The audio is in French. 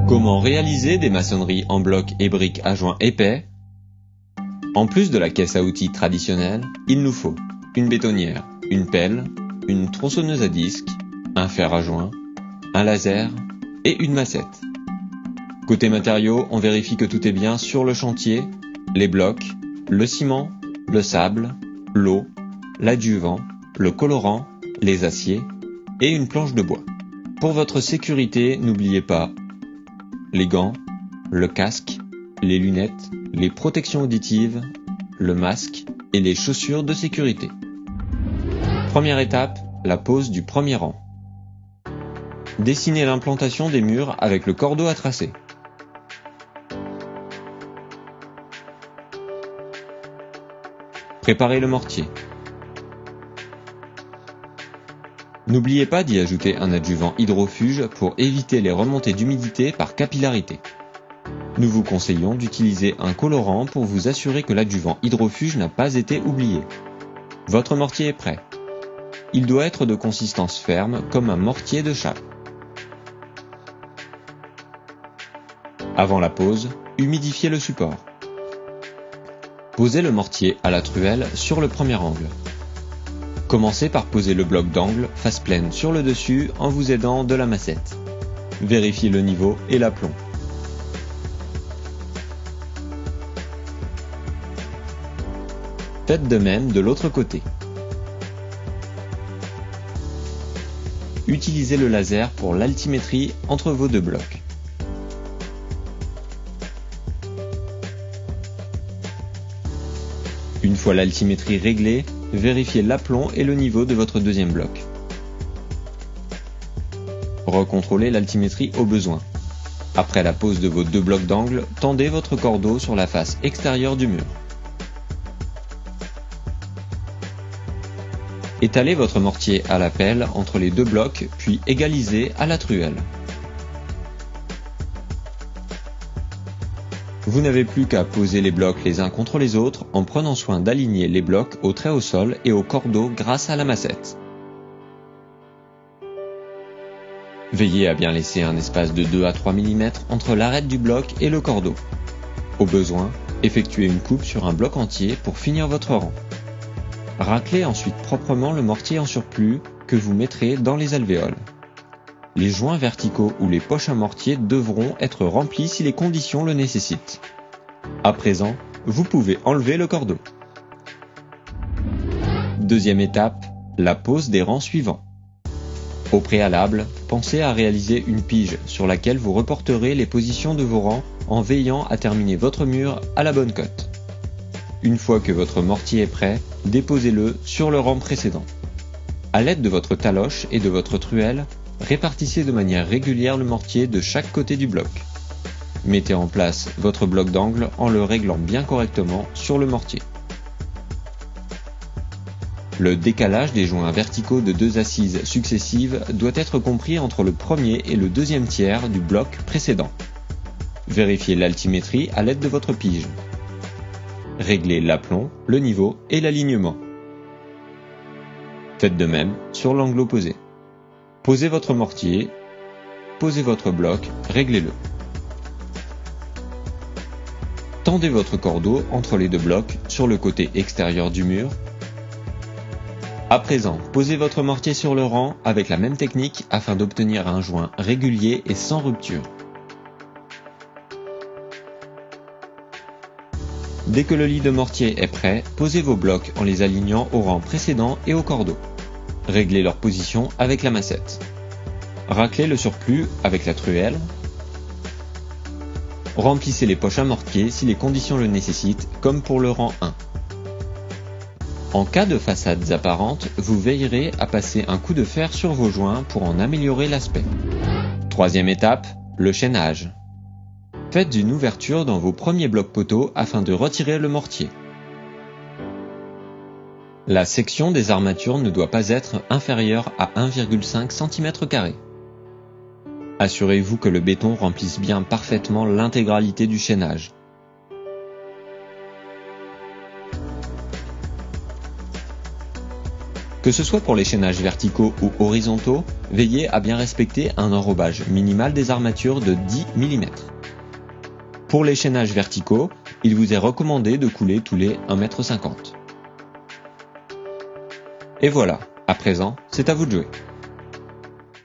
Comment réaliser des maçonneries en blocs et briques à joints épais? En plus de la caisse à outils traditionnelle, il nous faut une bétonnière, une pelle, une tronçonneuse à disque, un fer à joint, un laser et une massette. Côté matériaux, on vérifie que tout est bien sur le chantier, les blocs, le ciment, le sable, l'eau, l'adjuvant, le colorant, les aciers et une planche de bois. Pour votre sécurité, n'oubliez pas les gants, le casque, les lunettes, les protections auditives, le masque et les chaussures de sécurité. Première étape, la pose du premier rang. Dessinez l'implantation des murs avec le cordeau à tracer. Préparez le mortier. N'oubliez pas d'y ajouter un adjuvant hydrofuge pour éviter les remontées d'humidité par capillarité. Nous vous conseillons d'utiliser un colorant pour vous assurer que l'adjuvant hydrofuge n'a pas été oublié. Votre mortier est prêt. Il doit être de consistance ferme comme un mortier de chape. Avant la pose, humidifiez le support. Posez le mortier à la truelle sur le premier angle. Commencez par poser le bloc d'angle face pleine sur le dessus en vous aidant de la massette. Vérifiez le niveau et l'aplomb. Faites de même de l'autre côté. Utilisez le laser pour l'altimétrie entre vos deux blocs. Une fois l'altimétrie réglée, vérifiez l'aplomb et le niveau de votre deuxième bloc. Recontrôlez l'altimétrie au besoin. Après la pose de vos deux blocs d'angle, tendez votre cordeau sur la face extérieure du mur. Étalez votre mortier à la pelle entre les deux blocs, puis égalisez à la truelle. Vous n'avez plus qu'à poser les blocs les uns contre les autres en prenant soin d'aligner les blocs au trait au sol et au cordeau grâce à la massette. Veillez à bien laisser un espace de 2 à 3 mm entre l'arête du bloc et le cordeau. Au besoin, effectuez une coupe sur un bloc entier pour finir votre rang. Raclez ensuite proprement le mortier en surplus que vous mettrez dans les alvéoles. Les joints verticaux ou les poches à mortier devront être remplis si les conditions le nécessitent. À présent, vous pouvez enlever le cordeau. Deuxième étape, la pose des rangs suivants. Au préalable, pensez à réaliser une pige sur laquelle vous reporterez les positions de vos rangs en veillant à terminer votre mur à la bonne cote. Une fois que votre mortier est prêt, déposez-le sur le rang précédent. À l'aide de votre taloche et de votre truelle, répartissez de manière régulière le mortier de chaque côté du bloc. Mettez en place votre bloc d'angle en le réglant bien correctement sur le mortier. Le décalage des joints verticaux de deux assises successives doit être compris entre le premier et le deuxième tiers du bloc précédent. Vérifiez l'altimétrie à l'aide de votre pige. Réglez l'aplomb, le niveau et l'alignement. Faites de même sur l'angle opposé. Posez votre mortier, posez votre bloc, réglez-le. Tendez votre cordeau entre les deux blocs sur le côté extérieur du mur. À présent, posez votre mortier sur le rang avec la même technique afin d'obtenir un joint régulier et sans rupture. Dès que le lit de mortier est prêt, posez vos blocs en les alignant au rang précédent et au cordeau. Réglez leur position avec la massette. Raclez le surplus avec la truelle. Remplissez les poches à mortier si les conditions le nécessitent, comme pour le rang 1. En cas de façades apparentes, vous veillerez à passer un coup de fer sur vos joints pour en améliorer l'aspect. Troisième étape, le chaînage. Faites une ouverture dans vos premiers blocs poteaux afin de retirer le mortier. La section des armatures ne doit pas être inférieure à 1,5 cm². Assurez-vous que le béton remplisse bien parfaitement l'intégralité du chaînage. Que ce soit pour les chaînages verticaux ou horizontaux, veillez à bien respecter un enrobage minimal des armatures de 10 mm. Pour les chaînages verticaux, il vous est recommandé de couler tous les 1,50 m. Et voilà, à présent, c'est à vous de jouer.